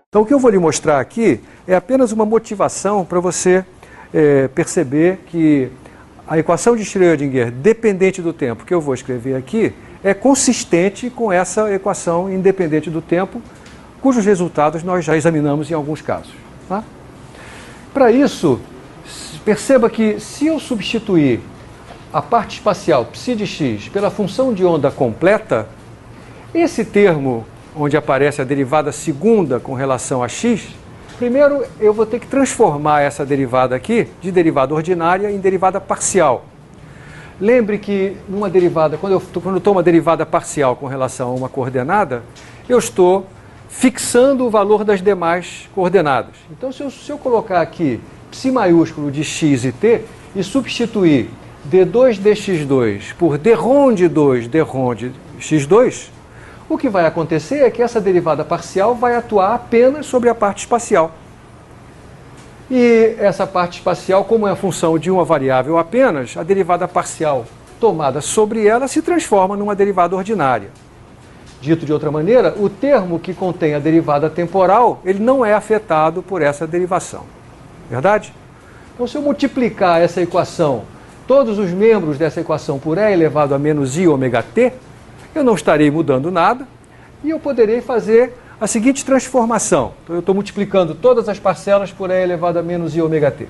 Então, o que eu vou lhe mostrar aqui é apenas uma motivação para você perceber que a equação de Schrödinger dependente do tempo que eu vou escrever aqui é consistente com essa equação independente do tempo, cujos resultados nós já examinamos em alguns casos. Tá? Para isso, perceba que se eu substituir a parte espacial ψ de x pela função de onda completa, esse termo onde aparece a derivada segunda com relação a x, primeiro eu vou ter que transformar essa derivada aqui de derivada ordinária em derivada parcial. Lembre que numa derivada, quando eu tomo uma derivada parcial com relação a uma coordenada, eu estou fixando o valor das demais coordenadas. Então, se eu colocar aqui ψ maiúsculo de x e t e substituir d2 dx2 por dρ de 2 dρ de x2, o que vai acontecer é que essa derivada parcial vai atuar apenas sobre a parte espacial. E essa parte espacial, como é a função de uma variável apenas, a derivada parcial tomada sobre ela se transforma numa derivada ordinária. Dito de outra maneira, o termo que contém a derivada temporal, ele não é afetado por essa derivação. Verdade? Então, se eu multiplicar essa equação, todos os membros dessa equação por e elevado a menos i ômega t, eu não estarei mudando nada e eu poderei fazer a seguinte transformação. Então, eu estou multiplicando todas as parcelas por e elevado a menos i ômega t.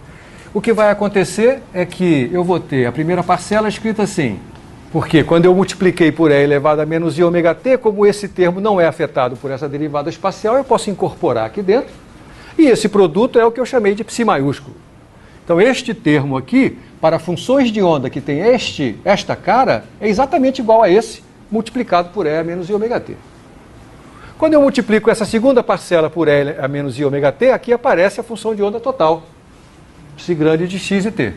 O que vai acontecer é que eu vou ter a primeira parcela escrita assim, porque quando eu multipliquei por e elevado a menos i ômega t, como esse termo não é afetado por essa derivada espacial, eu posso incorporar aqui dentro, e esse produto é o que eu chamei de ψ maiúsculo. Então, este termo aqui, para funções de onda que tem esta cara, é exatamente igual a esse, multiplicado por e a menos i ômega t. Quando eu multiplico essa segunda parcela por e a menos i ômega t, aqui aparece a função de onda total, ψ grande de x e t.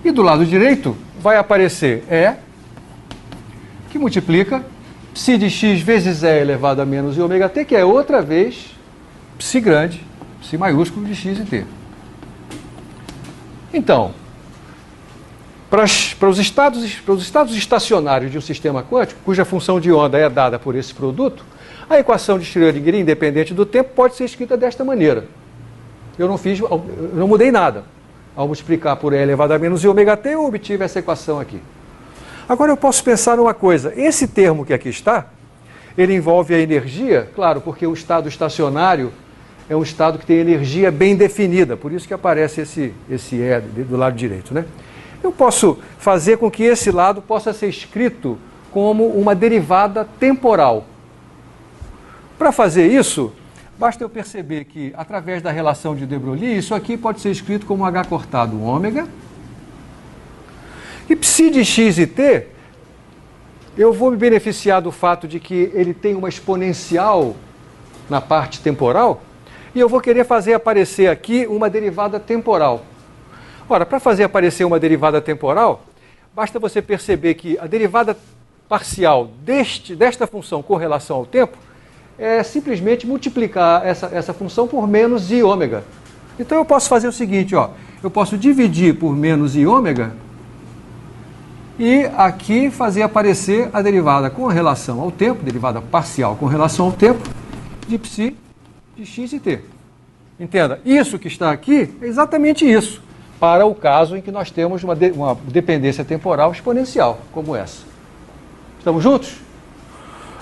E do lado direito vai aparecer e, que multiplica ψ de x vezes e elevado a menos i ômega t, que é outra vez ψ grande, ψ maiúsculo de x e t. Então, para os estados estacionários de um sistema quântico, cuja função de onda é dada por esse produto, a equação de Schrödinger independente do tempo pode ser escrita desta maneira. Eu não mudei nada. Ao multiplicar por e elevado a menos i ômega t, eu obtive essa equação aqui. Agora eu posso pensar numa coisa. Esse termo que aqui está, ele envolve a energia, claro, porque o estado estacionário é um estado que tem energia bem definida, por isso que aparece esse E do lado direito, né? Eu posso fazer com que esse lado possa ser escrito como uma derivada temporal. Para fazer isso, basta eu perceber que, através da relação de de Broglie, isso aqui pode ser escrito como h cortado ômega. E ψ de x e t, eu vou me beneficiar do fato de que ele tem uma exponencial na parte temporal, e eu vou querer fazer aparecer aqui uma derivada temporal. Ora, para fazer aparecer uma derivada temporal, basta você perceber que a derivada parcial desta função com relação ao tempo é simplesmente multiplicar essa função por menos i ômega. Então eu posso fazer o seguinte, ó, eu posso dividir por menos i ômega e aqui fazer aparecer a derivada com relação ao tempo, derivada parcial com relação ao tempo, de ψ de x e t. Entenda, isso que está aqui é exatamente isso, para o caso em que nós temos uma dependência temporal exponencial, como essa. Estamos juntos?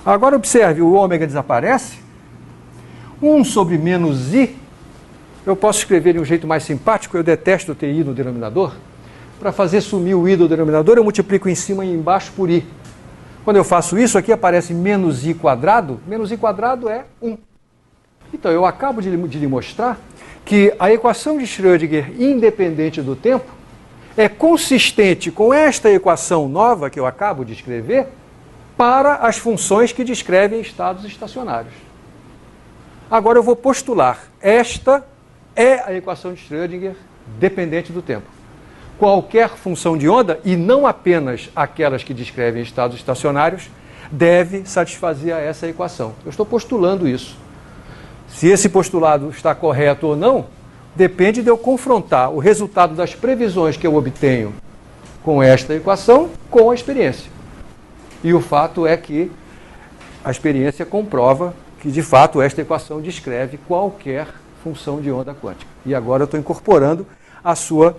Agora observe, o ômega desaparece. 1 sobre menos i, eu posso escrever de um jeito mais simpático, eu detesto ter i no denominador. Para fazer sumir o i do denominador, eu multiplico em cima e embaixo por i. Quando eu faço isso, aqui aparece menos i quadrado é 1. Então, eu acabo de lhe mostrar que a equação de Schrödinger independente do tempo é consistente com esta equação nova que eu acabo de escrever para as funções que descrevem estados estacionários. Agora eu vou postular, esta é a equação de Schrödinger dependente do tempo. Qualquer função de onda, e não apenas aquelas que descrevem estados estacionários, deve satisfazer a essa equação. Eu estou postulando isso. Se esse postulado está correto ou não, depende de eu confrontar o resultado das previsões que eu obtenho com esta equação com a experiência. E o fato é que a experiência comprova que, de fato, esta equação descreve qualquer função de onda quântica. E agora eu estou incorporando a sua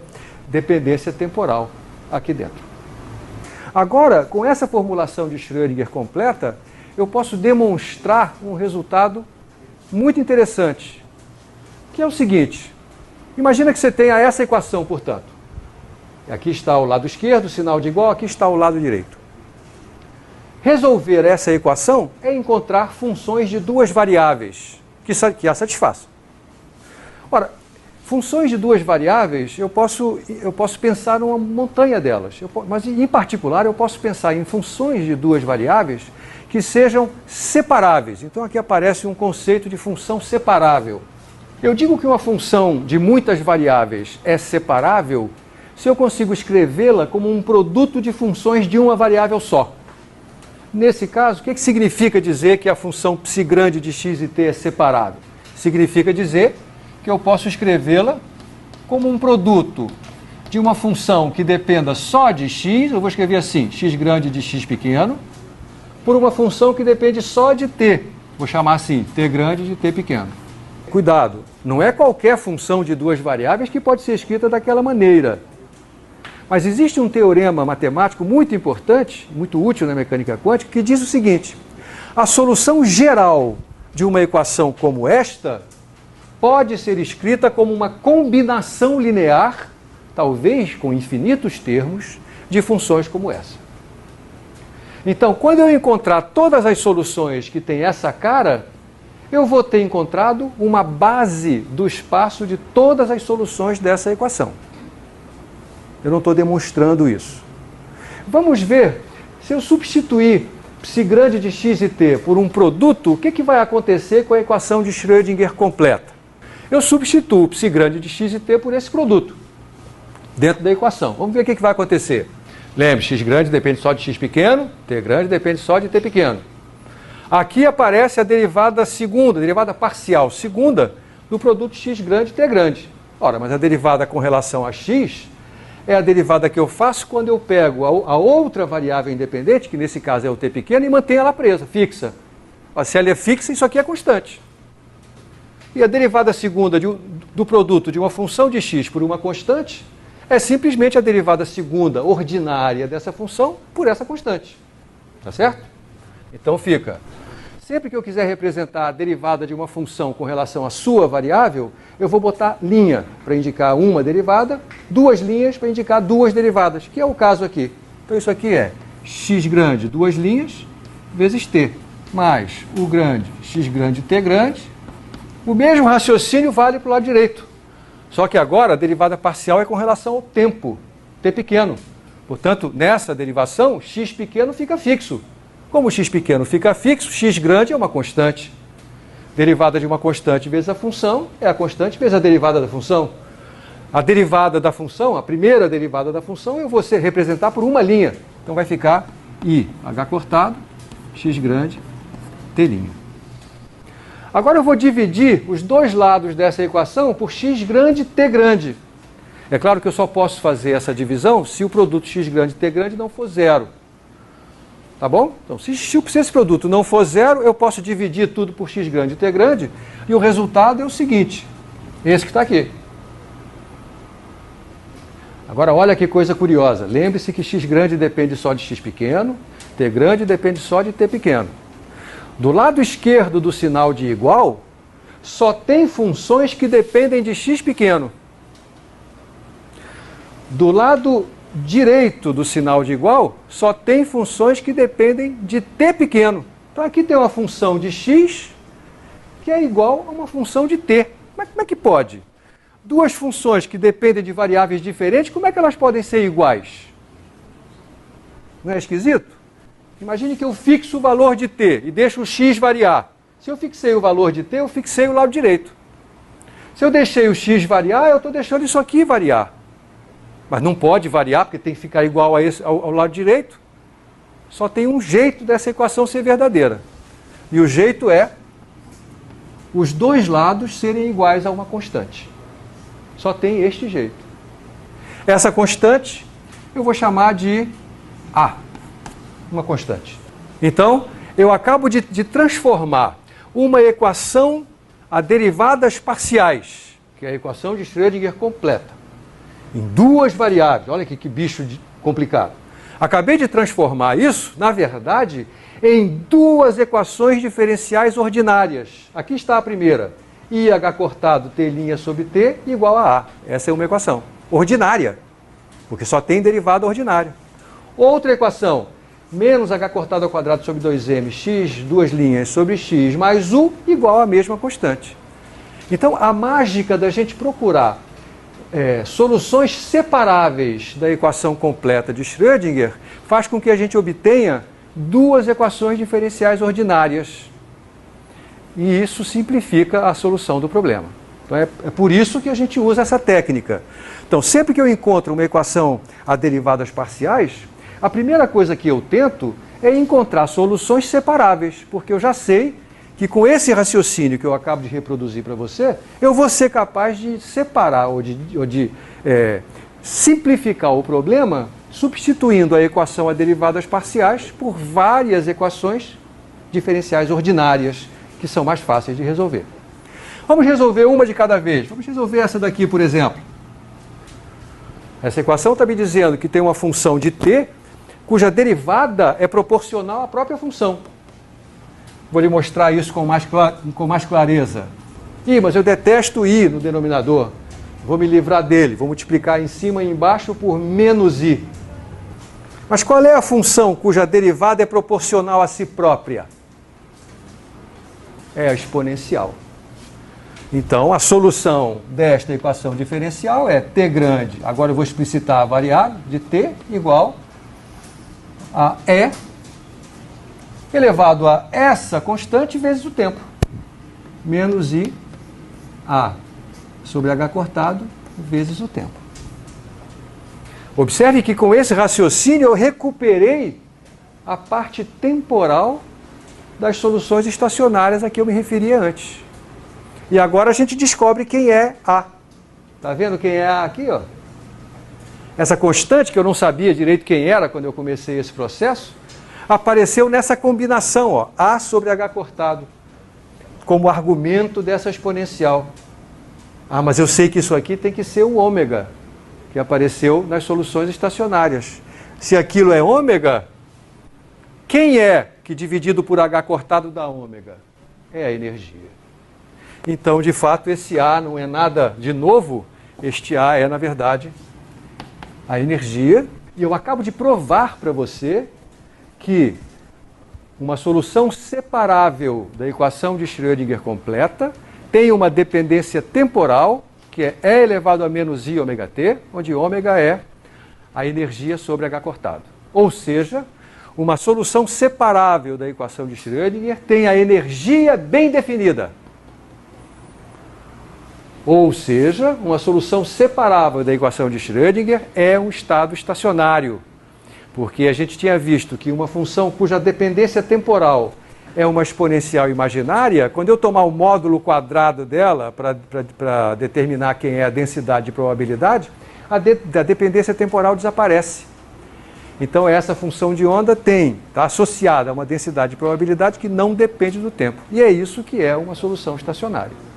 dependência temporal aqui dentro. Agora, com essa formulação de Schrödinger completa, eu posso demonstrar um resultado muito interessante, que é o seguinte. Imagina que você tenha essa equação, portanto. Aqui está o lado esquerdo, sinal de igual, aqui está o lado direito. Resolver essa equação é encontrar funções de duas variáveis que a satisfaçam. Ora, funções de duas variáveis, eu posso pensar numa montanha delas. Mas, em particular, eu posso pensar em funções de duas variáveis que sejam separáveis. Então, aqui aparece um conceito de função separável. Eu digo que uma função de muitas variáveis é separável se eu consigo escrevê-la como um produto de funções de uma variável só. Nesse caso, o que significa dizer que a função psi grande de x e t é separável? Significa dizer que eu posso escrevê-la como um produto de uma função que dependa só de x, eu vou escrever assim, x grande de x pequeno, por uma função que depende só de t, vou chamar assim, t grande de t pequeno. Cuidado, não é qualquer função de duas variáveis que pode ser escrita daquela maneira. Mas existe um teorema matemático muito importante, muito útil na mecânica quântica, que diz o seguinte: a solução geral de uma equação como esta pode ser escrita como uma combinação linear, talvez com infinitos termos, de funções como essa. Então, quando eu encontrar todas as soluções que têm essa cara, eu vou ter encontrado uma base do espaço de todas as soluções dessa equação. Eu não estou demonstrando isso. Vamos ver, se eu substituir psi grande de x e t por um produto, o que vai acontecer com a equação de Schrödinger completa? Eu substituo psi grande de x e t por esse produto, dentro da equação. Vamos ver o que vai acontecer. Lembre, x grande depende só de x pequeno, t grande depende só de t pequeno. Aqui aparece a derivada segunda, derivada parcial segunda, do produto x grande e t grande. Ora, mas a derivada com relação a x é a derivada que eu faço quando eu pego a outra variável independente, que nesse caso é o t pequeno, e mantenho ela presa, fixa. Se ela é fixa, isso aqui é constante. E a derivada segunda do produto de uma função de x por uma constante é simplesmente a derivada segunda ordinária dessa função por essa constante. Tá certo? Então fica. Sempre que eu quiser representar a derivada de uma função com relação à sua variável, eu vou botar linha para indicar uma derivada, duas linhas para indicar duas derivadas, que é o caso aqui. Então isso aqui é x grande, duas linhas, vezes t, mais o grande, x grande, t grande. O mesmo raciocínio vale para o lado direito. Só que agora a derivada parcial é com relação ao tempo, t pequeno. Portanto, nessa derivação, x pequeno fica fixo. Como o x pequeno fica fixo, x grande é uma constante. Derivada de uma constante vezes a função é a constante vezes a derivada da função. A derivada da função, a primeira derivada da função, eu vou representar por uma linha. Então vai ficar I, H cortado, x grande, t'. Agora eu vou dividir os dois lados dessa equação por x grande, t grande. É claro que eu só posso fazer essa divisão se o produto x grande, t grande não for zero. Tá bom? Então, se esse produto não for zero, eu posso dividir tudo por x grande e t grande, e o resultado é o seguinte, esse que está aqui. Agora, olha que coisa curiosa. Lembre-se que x grande depende só de x pequeno, t grande depende só de t pequeno. Do lado esquerdo do sinal de igual, só tem funções que dependem de x pequeno. Do lado direito do sinal de igual, só tem funções que dependem de t pequeno. Então aqui tem uma função de x que é igual a uma função de t. Como é que pode? Duas funções que dependem de variáveis diferentes, como é que elas podem ser iguais? Não é esquisito? Imagine que eu fixo o valor de t e deixo o x variar. Se eu fixei o valor de t, eu fixei o lado direito. Se eu deixei o x variar, eu estou deixando isso aqui variar. Mas não pode variar, porque tem que ficar igual ao lado direito. Só tem um jeito dessa equação ser verdadeira. E o jeito é os dois lados serem iguais a uma constante. Só tem este jeito. Essa constante eu vou chamar de A, uma constante. Então, eu acabo de transformar uma equação a derivadas parciais, que é a equação de Schrödinger completa, em duas variáveis. Olha aqui que bicho complicado. Acabei de transformar isso, na verdade, em duas equações diferenciais ordinárias. Aqui está a primeira. IH cortado T' sobre T igual a A. Essa é uma equação ordinária, porque só tem derivada ordinária. Outra equação, menos H cortado ao quadrado sobre 2m, x, duas linhas sobre x, mais U igual à mesma constante. Então, a mágica da gente procurar soluções separáveis da equação completa de Schrödinger faz com que a gente obtenha duas equações diferenciais ordinárias. E isso simplifica a solução do problema. Então, é por isso que a gente usa essa técnica. Então, sempre que eu encontro uma equação a derivadas parciais, a primeira coisa que eu tento é encontrar soluções separáveis, porque eu já sei que com esse raciocínio que eu acabo de reproduzir para você, eu vou ser capaz de separar ou de simplificar o problema substituindo a equação a derivadas parciais por várias equações diferenciais ordinárias, que são mais fáceis de resolver. Vamos resolver uma de cada vez. Vamos resolver essa daqui, por exemplo. Essa equação está me dizendo que tem uma função de t, cuja derivada é proporcional à própria função. Vou lhe mostrar isso com mais clareza. Mas eu detesto i no denominador. Vou me livrar dele. Vou multiplicar em cima e embaixo por menos i. Mas qual é a função cuja derivada é proporcional a si própria? É a exponencial. Então, a solução desta equação diferencial é t grande. Agora eu vou explicitar a variável de t igual a e elevado a essa constante vezes o tempo. Menos i a sobre h cortado vezes o tempo. Observe que com esse raciocínio eu recuperei a parte temporal das soluções estacionárias a que eu me referia antes. E agora a gente descobre quem é A. Está vendo quem é A aqui? Ó? Essa constante, que eu não sabia direito quem era quando eu comecei esse processo, apareceu nessa combinação, ó, A sobre H cortado, como argumento dessa exponencial. Mas eu sei que isso aqui tem que ser o ômega, que apareceu nas soluções estacionárias. Se aquilo é ômega, quem é que dividido por H cortado dá ômega? É a energia. Então, de fato, esse A não é nada de novo, este A é, na verdade, a energia. E eu acabo de provar para você que uma solução separável da equação de Schrödinger completa tem uma dependência temporal, que é E elevado a menos I ômega t, onde ômega é a energia sobre H cortado. Ou seja, uma solução separável da equação de Schrödinger tem a energia bem definida. Ou seja, uma solução separável da equação de Schrödinger é um estado estacionário. Porque a gente tinha visto que uma função cuja dependência temporal é uma exponencial imaginária, quando eu tomar o módulo quadrado dela para determinar quem é a densidade de probabilidade, a dependência temporal desaparece. Então essa função de onda está associada a uma densidade de probabilidade que não depende do tempo. E é isso que é uma solução estacionária.